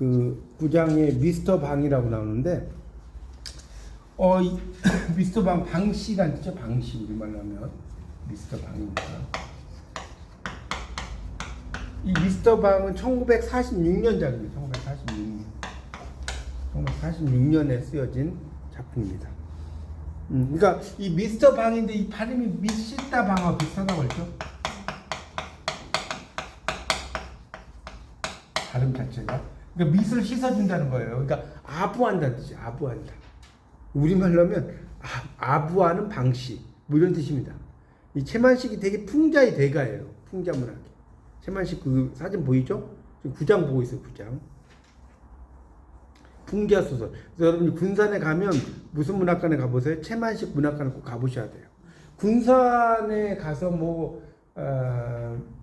그 9장에 미스터 방이라고 나오는데 미스터 방 방씨란 뜻이죠. 방씨 우리말로 하면 미스터 방입니다. 이 미스터 방은 1946년작입니다. 1946년에 쓰여진 작품입니다. 그러니까 이 미스터 방인데 이 발음이 미시다 방하고 비슷하다고 했죠. 발음 자체가. 그러니까 밑을 씻어준다는 거예요. 그러니까 아부한다는 뜻이에요. 아부한다. 우리말로 하면 아부하는 방씨 뭐 이런 뜻입니다. 이 채만식이 되게 풍자의 대가예요. 풍자 문학이. 채만식 그 사진 보이죠? 9장 보고 있어요. 9장. 풍자 소설. 그래서 여러분이 군산에 가면 무슨 문학관에 가보세요? 채만식 문학관에 꼭 가보셔야 돼요. 군산에 가서 뭐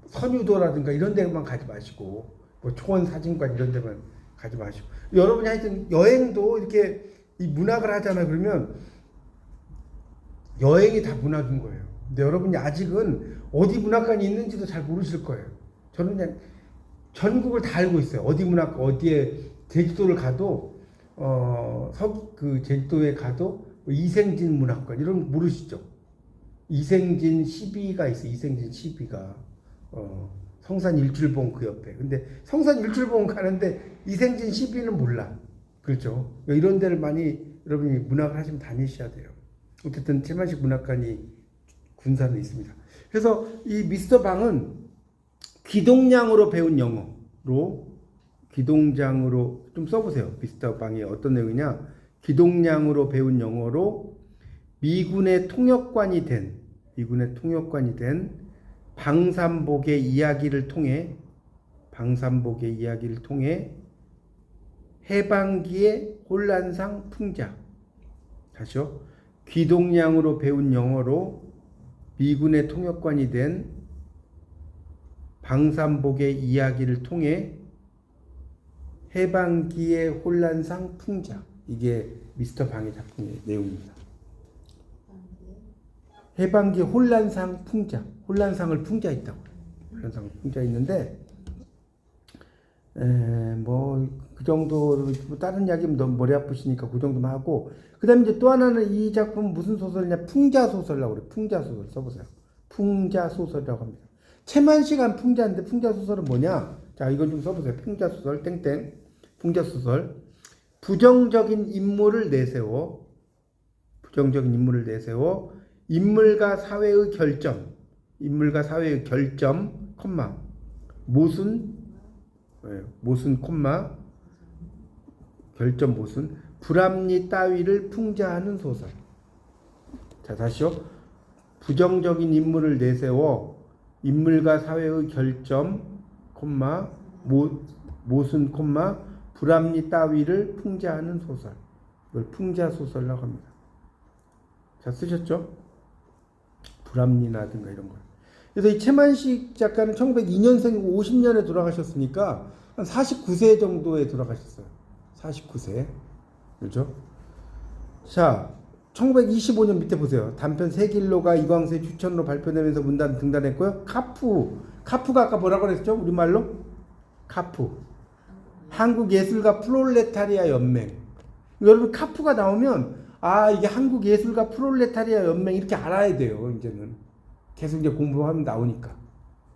선유도라든가 이런 데만 가지 마시고 뭐 초원 사진관 이런 데만 가지 마시고 여러분이 하여튼 여행도 이렇게 이 문학을 하잖아요. 그러면 여행이 다 문학인 거예요. 근데 여러분이 아직은 어디 문학관이 있는지도 잘 모르실 거예요. 저는 그냥 전국을 다 알고 있어요. 어디 문학관 어디에 제주도를 가도 그 제주도에 가도 뭐 이생진 문학관 이런 거 모르시죠? 이생진 12가 있어요. 이생진 12가 성산 일출봉 그 옆에. 근데 성산 일출봉 가는데 이생진 12는 몰라. 그렇죠? 이런 데를 많이 여러분이 문학을 하시면 다니셔야 돼요. 어쨌든 채만식 문학관이 군산에 있습니다. 그래서 이 미스터 방은 귀동냥으로 배운 영어로 귀동장으로 좀 써보세요. 미스터 방이 어떤 내용이냐? 귀동냥으로 배운 영어로 미군의 통역관이 된 방산복의 이야기를 통해 해방기의 혼란상 풍자. 다시요. 귀동냥으로 배운 영어로 미군의 통역관이 된 방산복의 이야기를 통해 해방기의 혼란상 풍자. 이게 미스터 방의 작품의 내용입니다. 해방기 혼란상 풍자. 혼란상을 풍자했다고. 혼란상을 풍자했는데 뭐 그 정도로 뭐 다른 이야기면 너무 머리 아프시니까 그 정도만 하고 그다음에 이제 또 하나는 이 작품 무슨 소설이냐 풍자 소설이라고 그래요. 풍자 소설 써보세요. 풍자 소설이라고 합니다. 채만식한 풍자인데 풍자 소설은 뭐냐? 자 이건 좀 써보세요. 풍자 소설 땡땡 풍자 소설 부정적인 인물을 내세워 인물과 사회의 결점 콤마 모순 콤마 결점 모순 불합리 따위를 풍자하는 소설. 자 다시요. 부정적인 인물을 내세워 인물과 사회의 결점 콤마 모순 콤마 불합리 따위를 풍자하는 소설. 이걸 풍자 소설이라고 합니다. 자 쓰셨죠? 불합리라든가 이런 거. 그래서 이 채만식 작가는 1902년생이고 50년에 돌아가셨으니까 한 49세 정도에 돌아가셨어요. 49세. 그렇죠? 자, 1925년 밑에 보세요. 단편 세길로가 이광수의 추천으로 발표되면서 문단 등단했고요. 카프가 아까 뭐라고 그랬죠? 우리말로? 카프. 한국예술가 프롤레타리아 연맹. 여러분 카프가 나오면 이게 한국예술가 프롤레타리아 연맹 이렇게 알아야 돼요. 이제는 계속 이제 공부하면 나오니까.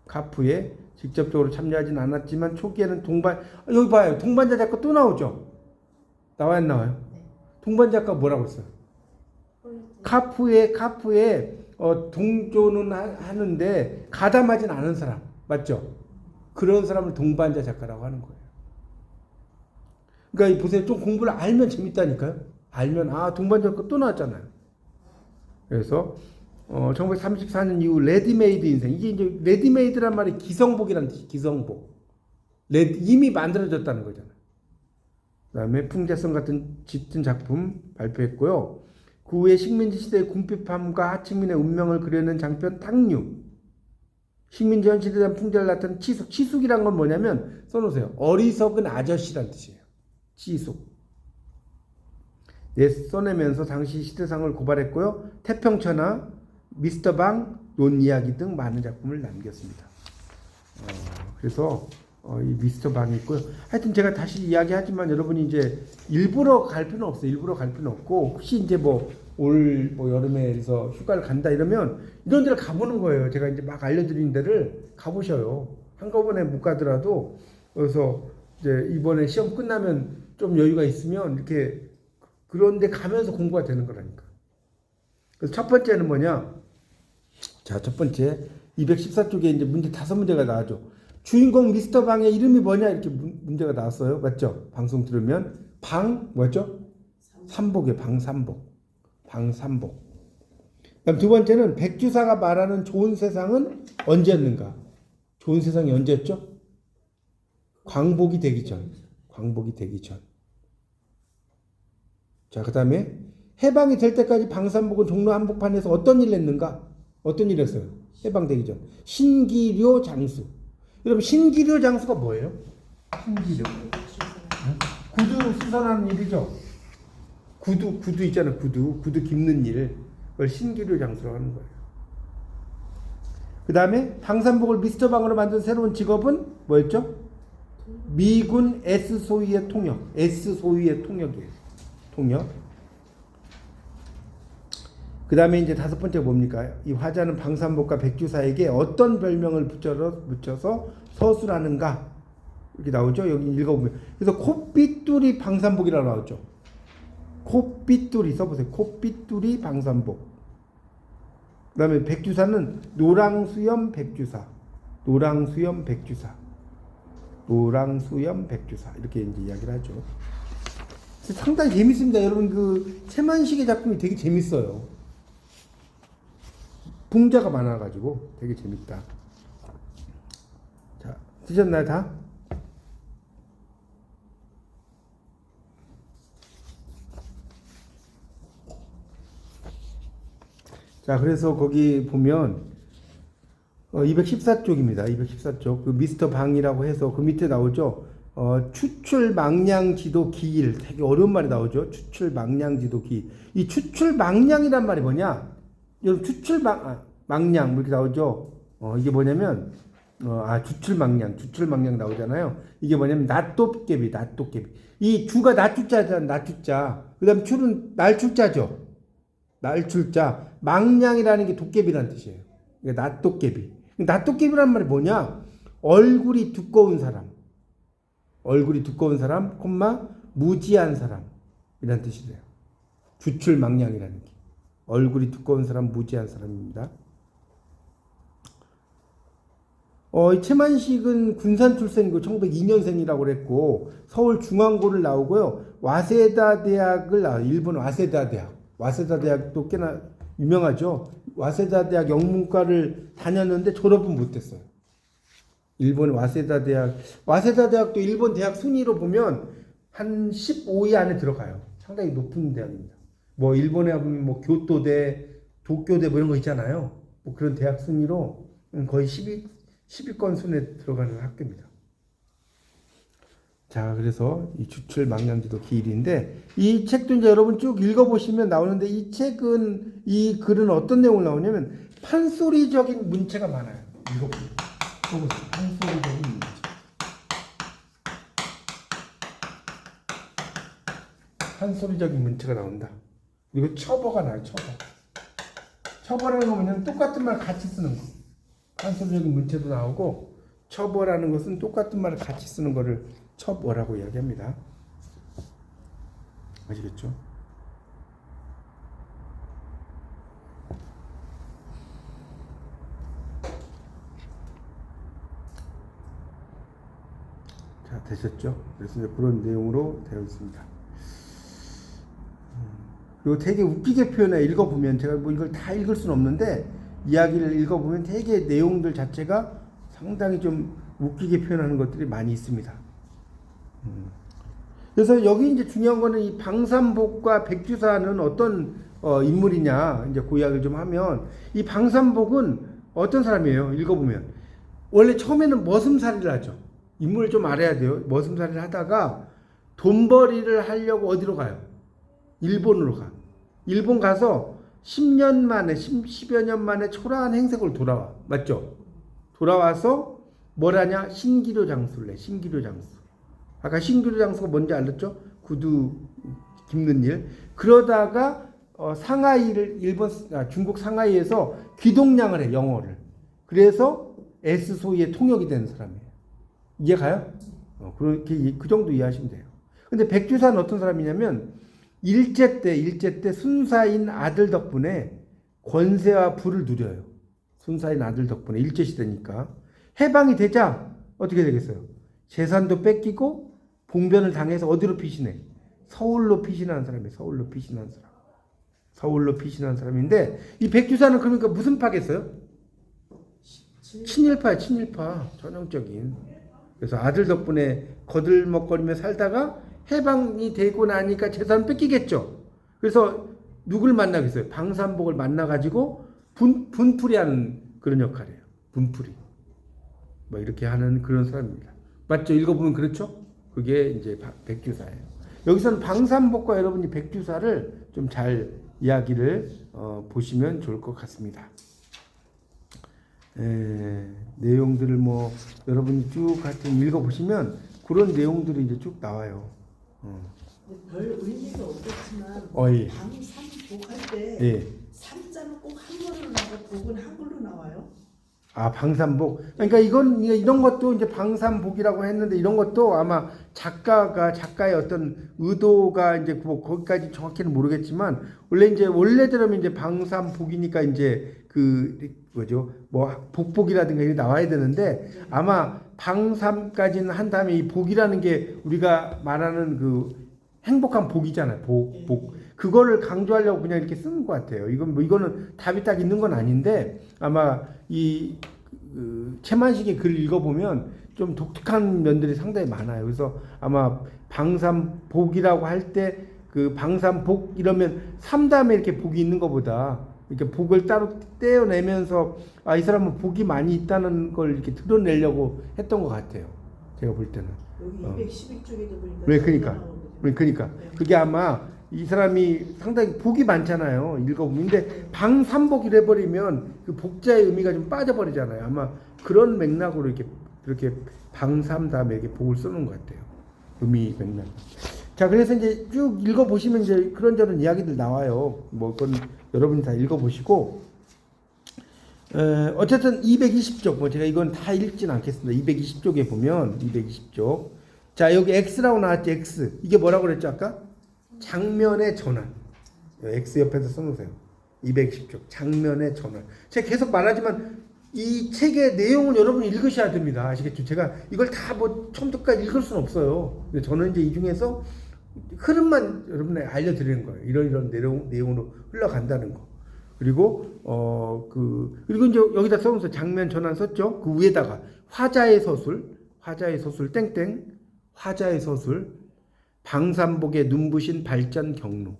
카프에 직접적으로 참여하진 않았지만 초기에는 여기 봐요. 동반자 작가 또 나오죠? 나와요 안 나와요? 네. 동반자 작가 뭐라고 했어요? 카프에 동조는 하는데 가담하진 않은 사람 맞죠? 그런 사람을 동반자 작가라고 하는 거예요. 그러니까 보세요. 좀 공부를 알면 재밌다니까요. 알면 동반자 작가 또 나왔잖아요. 그래서 1934년 이후 레디메이드 인생. 이게 이제 레디메이드란 말이 기성복이라는 뜻이 기성복. 이미 만들어졌다는 거잖아요. 그 다음에 풍자성 같은 짙은 작품 발표했고요. 그 후에 식민지 시대의 궁핍함과 하층민의 운명을 그려낸 장편 탕류. 식민지 현실에 대한 풍자를 나타낸 치숙. 치숙이란 건 뭐냐면 써놓으세요. 어리석은 아저씨란 뜻이에요. 치숙. 써내면서 당시 시대상을 고발했고요. 태평천하, 미스터 방, 논이야기 등 많은 작품을 남겼습니다. 그래서 이 미스터 방이 있고요. 하여튼 제가 다시 이야기하지만 여러분이 이제 일부러 갈 필요는 없어요. 일부러 갈 필요는 없고 혹시 이제 뭐 올 뭐 여름에서 휴가를 간다 이러면 이런 데를 가보는 거예요. 제가 이제 막 알려드린 데를 가보셔요. 한꺼번에 못 가더라도 그래서 이제 이번에 시험 끝나면 좀 여유가 있으면 이렇게 그런 데 가면서 공부가 되는 거라니까. 그래서 첫 번째는 뭐냐? 자, 첫 번째 214쪽에 이제 문제 5문제가 나와죠. 주인공 미스터 방의 이름이 뭐냐 이렇게 문제가 나왔어요. 맞죠? 방송 들으면 방 뭐죠? 삼복이에요. 방삼복. 방삼복. 그다음 두 번째는 백주사가 말하는 좋은 세상은 언제였는가? 좋은 세상이 언제였죠? 광복이 되기 전. 광복이 되기 전. 자, 그다음에 해방이 될 때까지 방삼복은 종로 한복판에서 어떤 일을 했는가? 어떤 일을 했어요? 해방되기 전. 신기료 장수. 여러분 신기료 장수가 뭐예요? 신기료. 구두 수선하는 일이죠. 구두 있잖아요. 구두 깁는 일. 그걸 신기료 장수라고 하는 거예요. 그 다음에 방산복을 미스터 방으로 만든 새로운 직업은 뭐였죠? 미군 S 소위의 통역. S 소위의 통역이에요. 통역. 그 다음에 이제 5번째 뭡니까? 이 화자는 방산복과 백주사에게 어떤 별명을 붙여서 서술하는가? 이렇게 나오죠? 여기 읽어보면. 그래서 콧비뚤이 방산복이라고 나오죠. 콧비뚤이 써보세요. 콧비뚤이 방산복. 그 다음에 백주사는 노랑수염 백주사. 노랑수염 백주사. 노랑수염 백주사. 이렇게 이제 이야기를 하죠. 상당히 재밌습니다. 여러분 그 최만식의 작품이 되게 재밌어요. 붕자가 많아가지고 되게 재밌다. 자, 드셨나요 다? 자, 그래서 거기 보면 214쪽입니다. 214쪽 그 미스터 방이라고 해서 그 밑에 나오죠. 추출망량지도 기일. 되게 어려운 말이 나오죠. 추출망량지도 기일. 이 추출망량이란 말이 뭐냐? 여러분 추출망량 이렇게 나오죠. 이게 뭐냐면 주출망량 나오잖아요. 이게 뭐냐면 낫도깨비. 이 주가 낮주자잖아. 낮주자. 그다음 출은 날출자죠. 날출자. 망량이라는 게 도깨비라는 뜻이에요. 그러니까 낫도깨비. 낫도깨비란 말이 뭐냐? 얼굴이 두꺼운 사람, 콤마 무지한 사람 이란 뜻이 돼요. 주출망량이라는 게. 얼굴이 두꺼운 사람, 무지한 사람입니다. 최만식은 군산 출생이고 1902년생이라고 그랬고 서울중앙고를 나오고요. 와세다 대학을 일본 와세다 대학도 꽤나 유명하죠. 와세다 대학 영문과를 다녔는데 졸업은 못했어요. 일본 와세다 대학도 일본 대학 순위로 보면 한 15위 안에 들어가요. 상당히 높은 대학입니다. 뭐 일본에 보면 뭐 교토대, 도쿄대 뭐 이런 거 있잖아요. 뭐 그런 대학 순위로 거의 10위권 순에 들어가는 학교입니다. 자, 그래서 이 주출망량지도 기일인데 이 책도 이제 여러분 쭉 읽어보시면 나오는데 이 책은 이 글은 어떤 내용을 나오냐면 판소리적인 문체가 많아요. 읽어보세요. 판소리적인 문체. 판소리적인 문체가 나온다. 그리고 첩어가 나요. 첩어라는 거 뭐냐면 똑같은 말 같이 쓰는 거. 판소리적인 문체도 나오고 첩어라는 것은 똑같은 말을 같이 쓰는 거를 첩어라고 이야기합니다. 아시겠죠? 자, 되셨죠? 그래서 이제 그런 내용으로 되어 있습니다. 그리고 되게 웃기게 표현해. 읽어보면 제가 뭐 이걸 다 읽을 수는 없는데 이야기를 읽어보면 되게 내용들 자체가 상당히 좀 웃기게 표현하는 것들이 많이 있습니다. 그래서 여기 이제 중요한 거는 이 방산복과 백주사는 어떤 인물이냐 이제 그 이야기를 좀 하면 이 방산복은 어떤 사람이에요? 읽어보면 원래 처음에는 머슴살이를 하죠. 인물을 좀 알아야 돼요. 머슴살이를 하다가 돈벌이를 하려고 어디로 가요? 일본으로 가. 일본 가서 10여 년 만에 초라한 행색으로 돌아와. 맞죠? 돌아와서 뭐라냐? 신기루 장수를 해. 신기루 장수. 아까 신기루 장수가 뭔지 알았죠? 구두 깁는 일. 그러다가 상하이를 중국 상하이에서 귀동냥을 해. 영어를. 그래서 S 소위의 통역이 되는 사람이에요. 이해 가요? 그렇게 그 정도 이해하시면 돼요. 근데 백주사는 어떤 사람이냐면 일제 때 순사인 아들 덕분에 권세와 부를 누려요. 순사인 아들 덕분에 일제 시대니까 해방이 되자 어떻게 되겠어요? 재산도 뺏기고 봉변을 당해서 어디로 피신해? 서울로 피신하는 사람이에요. 서울로 피신하는 사람. 서울로 피신하는 사람인데 이 백주사는 그러니까 무슨 파겠어요? 친일파야, 친일파. 전형적인. 그래서 아들 덕분에 거들먹거리며 살다가 해방이 되고 나니까 재산을 뺏기겠죠. 그래서 누굴 만나겠어요? 방산복을 만나가지고 분풀이하는 그런 역할이에요. 분풀이. 뭐 이렇게 하는 그런 사람입니다. 맞죠? 읽어보면 그렇죠? 그게 이제 백주사예요. 여기서는 방산복과 여러분이 백주사를 좀 잘 이야기를 보시면 좋을 것 같습니다. 내용들을 뭐 여러분이 쭉 같이 읽어보시면 그런 내용들이 이제 쭉 나와요. 별 의미가 없겠지만 예. 방삼복 할 때 예. 삼자는 꼭 한글로 나고 복은 한글로 나와요. 아, 방산복. 그러니까 이런 것도 이제 방산복이라고 했는데 이런 것도 아마 작가의 어떤 의도가 이제 뭐 거기까지 정확히는 모르겠지만 원래대로면 이제 방산복이니까 이제 뭐 복복이라든가 이게 나와야 되는데 아마 방삼까지는 한 다음에 이 복이라는 게 우리가 말하는 그 행복한 복이잖아요. 복. 그거를 강조하려고 그냥 이렇게 쓰는 것 같아요. 이거는 답이 딱 있는 건 아닌데 아마 채만식의 글을 읽어보면 좀 독특한 면들이 상당히 많아요. 그래서 아마 방삼복이라고 할 때 그 방삼복 이러면 삼 다음에 이렇게 복이 있는 것보다 이렇게 복을 따로 떼어내면서 이 사람은 복이 많이 있다는 걸 이렇게 드러내려고 했던 것 같아요. 제가 볼 때는. 여기 212쪽에도 보니까. 네, 그러니까 그게 아마 이 사람이 상당히 복이 많잖아요. 읽어보면. 근데 방삼복이라 해버리면 그 복자의 의미가 좀 빠져버리잖아요. 아마 그런 맥락으로 이렇게 방삼 다음에 이렇게 복을 쓰는 것 같아요. 의미 맥락. 자, 그래서 이제 쭉 읽어보시면 이제 그런저런 이야기들 나와요. 뭐, 그건 여러분이 다 읽어보시고, 어쨌든 220쪽, 뭐 제가 이건 다 읽진 않겠습니다. 220쪽에 보면, 220쪽. 자, 여기 X라고 나왔죠, X. 이게 뭐라고 그랬죠, 아까? 장면의 전환. X 옆에서 써놓으세요. 220쪽. 장면의 전환. 제가 계속 말하지만 이 책의 내용을 여러분이 읽으셔야 됩니다. 아시겠죠? 제가 이걸 다 뭐 처음부터까지 읽을 수는 없어요. 근데 저는 이제 이 중에서 흐름만 여러분에게 알려드리는 거예요. 이런 내용으로 흘러간다는 거. 그리고, 그리고 이제 여기다 써놓으세요. 장면 전환 썼죠? 그 위에다가 화자의 서술, 땡땡, 화자의 서술, 방산복의 눈부신 발전 경로.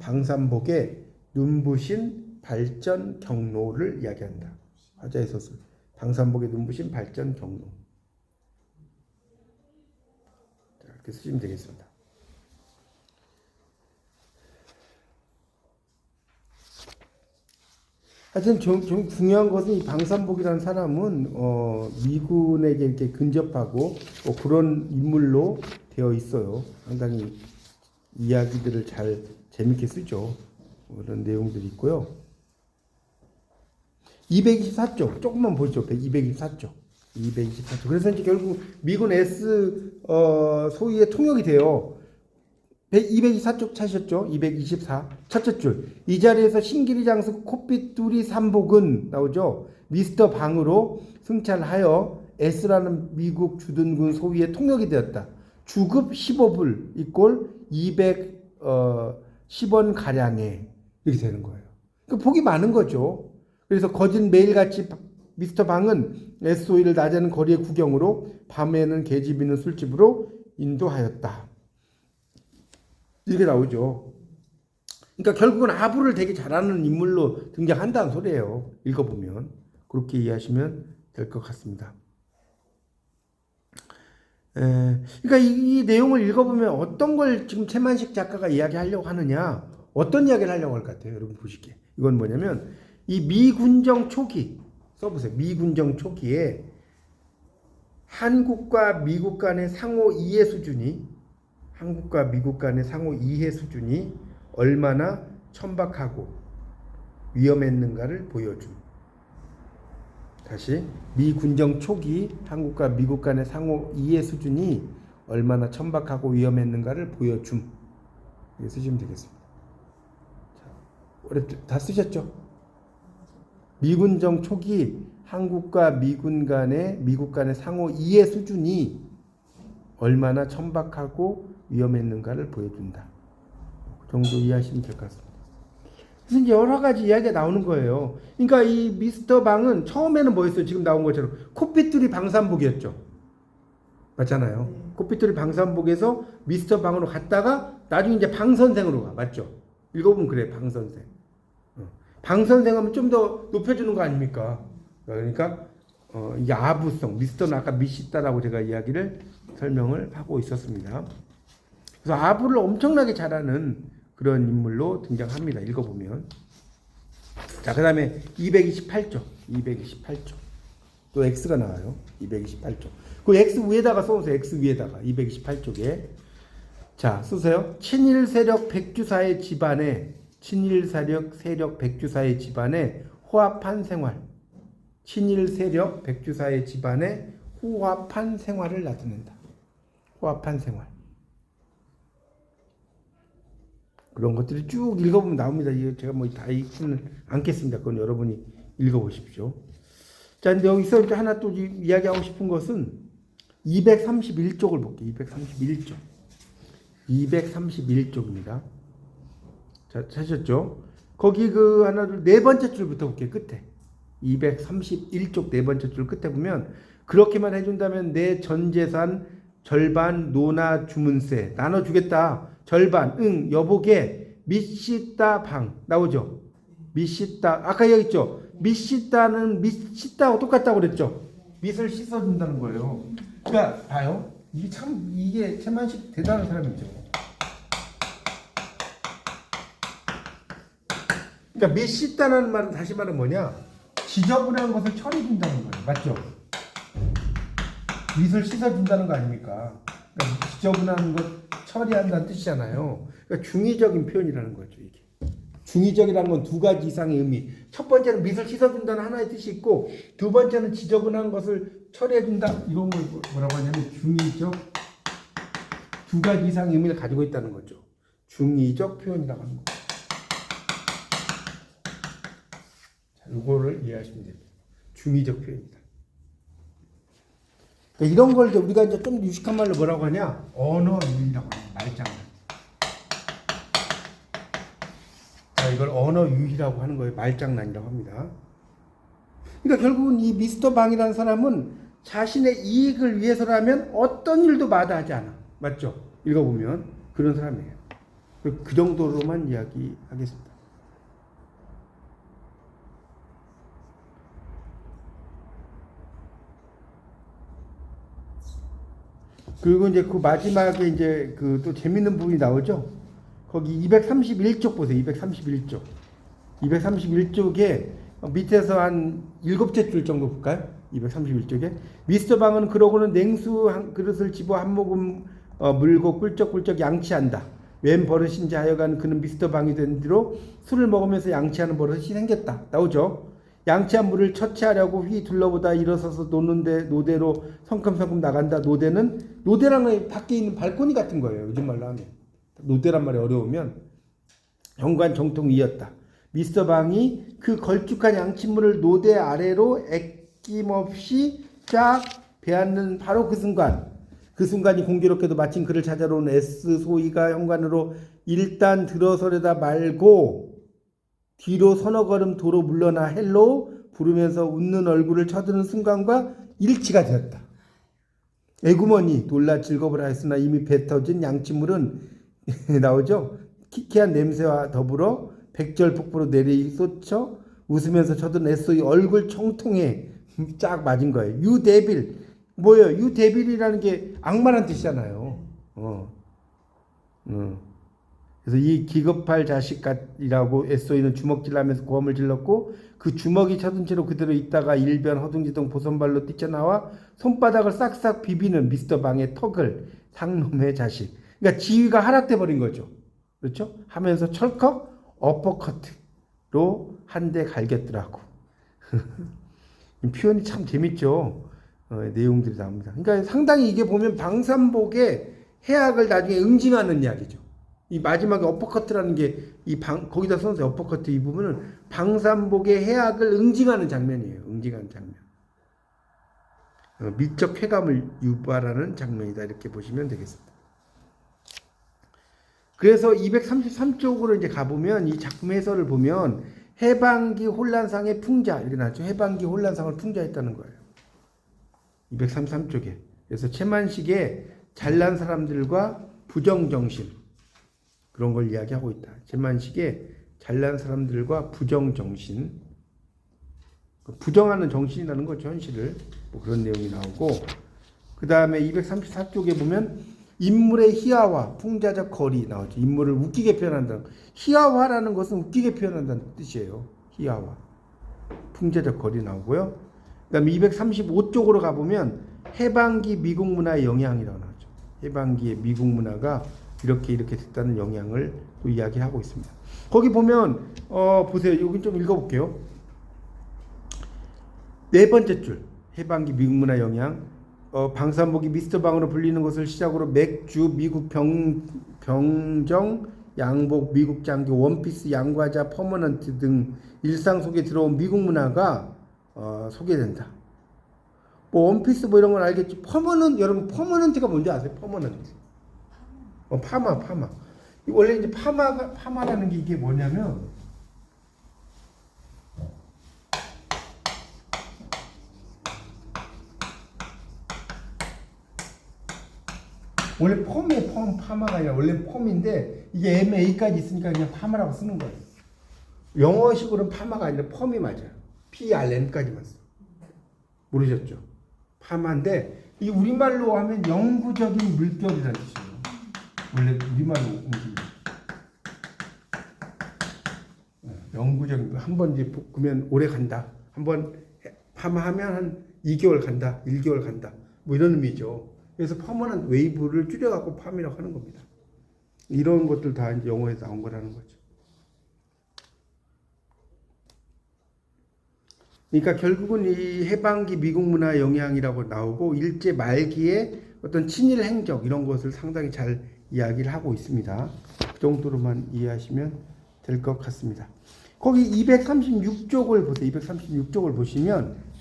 방산복의 눈부신 발전 경로를 이야기한다. 화자의 서술. 방산복의 눈부신 발전 경로. 자, 이렇게 쓰시면 되겠습니다. 하여튼 좀 중요한 것은 이 방산복이라는 사람은 미군에게 이렇게 근접하고 그런 인물로 되어 있어요. 상당히 이야기들을 잘 재밌게 쓰죠. 그런 내용들이 있고요. 224쪽 조금만 보죠. 224쪽. 그래서 이제 결국 미군 S 소위의 통역이 돼요. 224쪽 찾으셨죠? 224 첫째 줄. 이 자리에서 신기리 장수 콧빛두리 삼복은 나오죠. 미스터 방으로 승찰하여 S라는 미국 주둔군 소위의 통역이 되었다. 주급 15불 이꼴 210원 가량에 이렇게 되는 거예요. 그러니까 복이 많은 거죠. 그래서 거진 매일같이 미스터 방은 SOE를 낮에는 거리의 구경으로 밤에는 계집 있는 술집으로 인도하였다. 이렇게 나오죠. 그러니까 결국은 아부를 되게 잘하는 인물로 등장한다는 소리예요. 읽어보면. 그렇게 이해하시면 될 것 같습니다. 그러니까 이 내용을 읽어보면 어떤 걸 지금 채만식 작가가 이야기하려고 하느냐, 어떤 이야기를 하려고 할 것 같아요. 여러분 보시기에. 이건 뭐냐면 이 미군정 초기 써보세요. 미군정 초기에 한국과 미국 간의 상호 이해 수준이 얼마나 천박하고 위험했는가를 보여줌. 다시, 미 군정 초기 한국과 미국 간의 상호 이해 수준이 얼마나 천박하고 위험했는가를 보여줌. 이렇게 쓰시면 되겠습니다. 자, 어렵죠? 다 쓰셨죠? 미군정 초기 한국과 미국 간의 상호 이해 수준이 얼마나 천박하고 위험했는가를 보여준다. 그 정도 이해하시면 될 것 같습니다. 그래서 이제 여러 가지 이야기가 나오는 거예요. 그러니까 이 미스터 방은 처음에는 뭐였어요? 지금 나온 것처럼 코피뚜리 방산복이었죠. 맞잖아요. 네. 코피뚜리 방산복에서 미스터 방으로 갔다가 나중에 이제 방선생으로 가. 맞죠? 읽어보면 그래, 방선생. 방선생 하면 좀 더 높여주는 거 아닙니까? 그러니까 이게 아부성, 미스터는 아까 미시다라고 제가 이야기를 설명을 하고 있었습니다. 그래서 아부를 엄청나게 잘하는 그런 인물로 등장합니다. 읽어보면. 자, 그 다음에 228조. 또 X가 나와요. 228조. 그 X 위에다가 써보세요. X 위에다가. 228쪽에. 자, 쓰세요. 친일 세력 백주사의 집안에 호합한 생활. 친일 세력 백주사의 집안에 호합한 생활을 나타낸다. 호합한 생활. 그런 것들이 쭉 읽어보면 나옵니다. 이거 제가 뭐 다 읽지는 않겠습니다. 그건 여러분이 읽어보십시오. 자, 근데 여기서 이제 하나 또 이야기하고 싶은 것은 231쪽을 볼게요. 231쪽입니다. 자, 찾으셨죠? 거기 그 하나, 네 번째 줄부터 볼게요. 끝에. 231쪽 네 번째 줄 끝에 보면 그렇게만 해준다면 내 전 재산 절반 노나 주문세 나눠주겠다. 절반 여보게 미시다 방 나오죠. 미시다 아까 여기 있죠. 미시다는 미시다하고 똑같다고 그랬죠. 밑을 씻어준다는 거예요. 그러니까 봐요. 이게 최만식 대단한 사람이죠. 그러니까 미시다는 말은 다시 말은 뭐냐? 지저분한 것을 처리해준다는 거예요. 맞죠? 밑을 씻어준다는 거 아닙니까? 그러니까 지저분한 것 처리한다는 뜻이잖아요. 그러니까 중의적인 표현이라는 거죠. 이게 중의적이라는 건 두 가지 이상의 의미. 첫 번째는 밑을 씻어준다는 하나의 뜻이 있고, 두 번째는 지저분한 것을 처리해준다. 이런 걸 뭐라고 하냐면 중의적 두 가지 이상의 의미를 가지고 있다는 거죠. 중의적 표현이라고 하는 거죠. 자, 이거를 이해하시면 됩니다. 중의적 표현이다. 그러니까 이런 걸 우리가 이제 좀 유식한 말로 뭐라고 하냐? 언어유희라고 하는 말장난. 자, 이걸 언어유희라고 하는 거예요. 말장난이라고 합니다. 그러니까 결국은 이 미스터 방이라는 사람은 자신의 이익을 위해서라면 어떤 일도 마다하지 않아. 맞죠? 읽어보면 그런 사람이에요. 그 정도로만 이야기하겠습니다. 그리고 이제 그 마지막에 이제 그 또 재밌는 부분이 나오죠. 거기 231쪽 보세요. 231쪽에 밑에서 한 7째 줄 정도 볼까요? 231쪽에 미스터 방은 그러고는 냉수 한 그릇을 집어 한 모금 물고 꿀쩍꿀쩍 양치한다. 웬 버릇인지 하여간 그는 미스터 방이 된 뒤로 술을 먹으면서 양치하는 버릇이 생겼다. 나오죠. 양치한 물을 처치하려고 휘 둘러보다 일어서서 노대로 성큼성큼 나간다. 노대라는 밖에 있는 발코니 같은 거예요. 요즘 말로 하면. 노대란 말이 어려우면 현관 정통이었다. 미스터 방이 그 걸쭉한 양치물을 노대 아래로 애낌없이 쫙 베앗는 바로 그 순간이 공교롭게도 마침 그를 찾아러 온 S 소희가 현관으로 일단 들어서려다 말고 뒤로 서너 걸음 도로 물러나 헬로 부르면서 웃는 얼굴을 쳐드는 순간과 일치가 되었다. 에구머니 놀라 즐거워라 했으나 이미 뱉어진 양치물은 나오죠. 키키한 냄새와 더불어 백절폭포로 내리쏟쳐 웃으면서 쳐든 에스의 얼굴 청통에 쫙 맞은 거예요. 유 데빌 뭐예요? 유 데빌이라는 게 악마란 뜻이잖아요. 그래서 이 기겁할 자식같이라고 애쏘이는 주먹질하면서 고함을 질렀고 그 주먹이 쳐든 채로 그대로 있다가 일변 허둥지둥 보선발로 뛰쳐나와 손바닥을 싹싹 비비는 미스터 방의 턱을 상놈의 자식. 그러니까 지위가 하락돼 버린 거죠. 그렇죠? 하면서 철컥 어퍼커트로 한 대 갈겼더라고. 표현이 참 재밌죠. 내용들이 나옵니다. 그러니까 상당히 이게 보면 방산복의 해악을 나중에 응징하는 이야기죠. 이 마지막에 어퍼커트라는 게 거기다 써서 어퍼커트 이 부분은 방산복의 해악을 응징하는 장면이에요. 응징하는 장면. 미적 쾌감을 유발하는 장면이다 이렇게 보시면 되겠습니다. 그래서 233쪽으로 이제 가보면 이 작품 해설을 보면 해방기 혼란상의 풍자 이렇게 나왔죠. 해방기 혼란상을 풍자했다는 거예요. 233쪽에. 그래서 최만식의 잘난 사람들과 부정정신 그런 걸 이야기하고 있다. 최만식의 잘난 사람들과 부정정신 부정하는 정신이라는 거죠. 현실을. 뭐 그런 내용이 나오고 그 다음에 234쪽에 보면 인물의 희화화, 풍자적 거리 나오죠. 인물을 웃기게 표현한다. 희화화라는 것은 웃기게 표현한다는 뜻이에요. 희화화. 풍자적 거리 나오고요. 그 다음에 235쪽으로 가보면 해방기 미국 문화의 영향이라고 나오죠. 해방기의 미국 문화가 이렇게 됐다는 영향을 또 이야기하고 있습니다. 거기 보면 보세요. 여기 좀 읽어볼게요. 네 번째 줄 해방기 미국 문화 영향 방산복이 미스터 방으로 불리는 것을 시작으로 맥주, 미국 병정, 양복, 미국 장기, 원피스, 양과자, 퍼머넌트 등 일상 속에 들어온 미국 문화가 소개된다. 뭐 원피스 뭐 이런 건 알겠지. 여러분 퍼머넌트가 뭔지 아세요? 퍼머넌트. 파마. 원래 이제 파마라는 게 이게 뭐냐면 원래 파마가 아니라 원래 펌인데 이게 MA까지 있으니까 그냥 파마라고 쓰는 거예요. 영어식으로는 파마가 아니라 펌이 맞아요. PRM까지만 써. 모르셨죠? 파마인데 이 우리말로 하면 영구적인 물결이라는 뜻이에요. 원래 우리말로 움직이죠. 영구적인 한번 이제 볶으면 오래 간다. 한번 파마하면 한 2개월 간다. 1개월 간다. 뭐 이런 의미죠. 그래서 퍼머넌트 웨이브를 줄여갖고 팜이라고 하는 겁니다. 이런 것들 다 이제 영어에서 나온 거라는 거죠. 그러니까 결국은 이 해방기 미국 문화 영향이라고 나오고 일제 말기에 어떤 친일 행적 이런 것을 상당히 잘 이야기를 하고 있습니다. 그 정도로만 이해하시면 될 것 같습니다. 거기 236쪽을 보세요. 236쪽을 보시면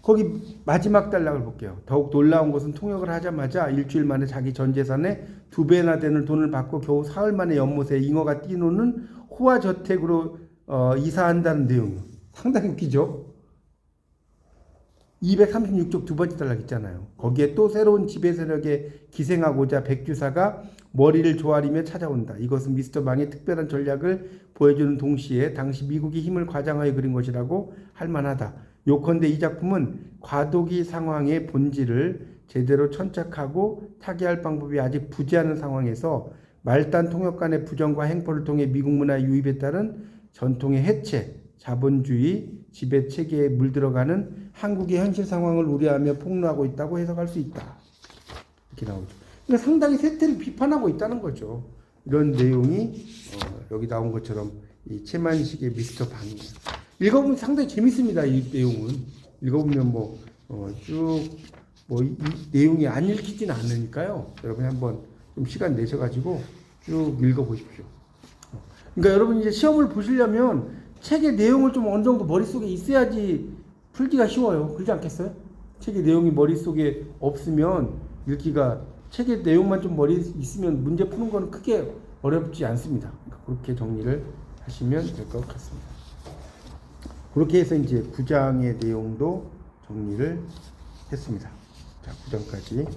거기 마지막 단락을 볼게요. 더욱 놀라운 것은 통역을 하자마자 일주일 만에 자기 전 재산의 2배나 되는 돈을 받고 겨우 사흘 만에 연못에 잉어가 뛰노는 호화 저택으로 이사한다는 내용이요. 상당히 웃기죠. 236쪽 두 번째 단락 있잖아요. 거기에 또 새로운 지배 세력에 기생하고자 백규사가 머리를 조아리며 찾아온다. 이것은 미스터 방의 특별한 전략을 보여주는 동시에 당시 미국이 힘을 과장하여 그린 것이라고 할 만하다. 요컨대 이 작품은 과도기 상황의 본질을 제대로 천착하고 타개할 방법이 아직 부재하는 상황에서 말단 통역간의 부정과 행포를 통해 미국 문화 유입에 따른 전통의 해체, 자본주의 지배 체계에 물들어가는 한국의 현실 상황을 우려하며 폭로하고 있다고 해석할 수 있다. 이렇게 나오죠. 그러니까 상당히 세태를 비판하고 있다는 거죠. 이런 내용이 여기 나온 것처럼 이 최만식의 미스터 방이에요. 읽어보면 상당히 재밌습니다. 이 내용은 읽어보면 이 내용이 안 읽히지는 않으니까요. 여러분이 한번 좀 시간 내셔가지고 쭉 읽어보십시오. 그러니까 여러분 이제 시험을 보시려면 책의 내용을 좀 어느 정도 머릿속에 있어야지 풀기가 쉬워요. 그렇지 않겠어요? 책의 내용이 머릿속에 없으면 읽기가 책의 내용만 좀 머리에 있으면 문제 푸는 건 크게 어렵지 않습니다. 그러니까 그렇게 정리를 하시면 될 것 같습니다. 그렇게 해서 이제 9장의 내용도 정리를 했습니다. 자, 9장까지.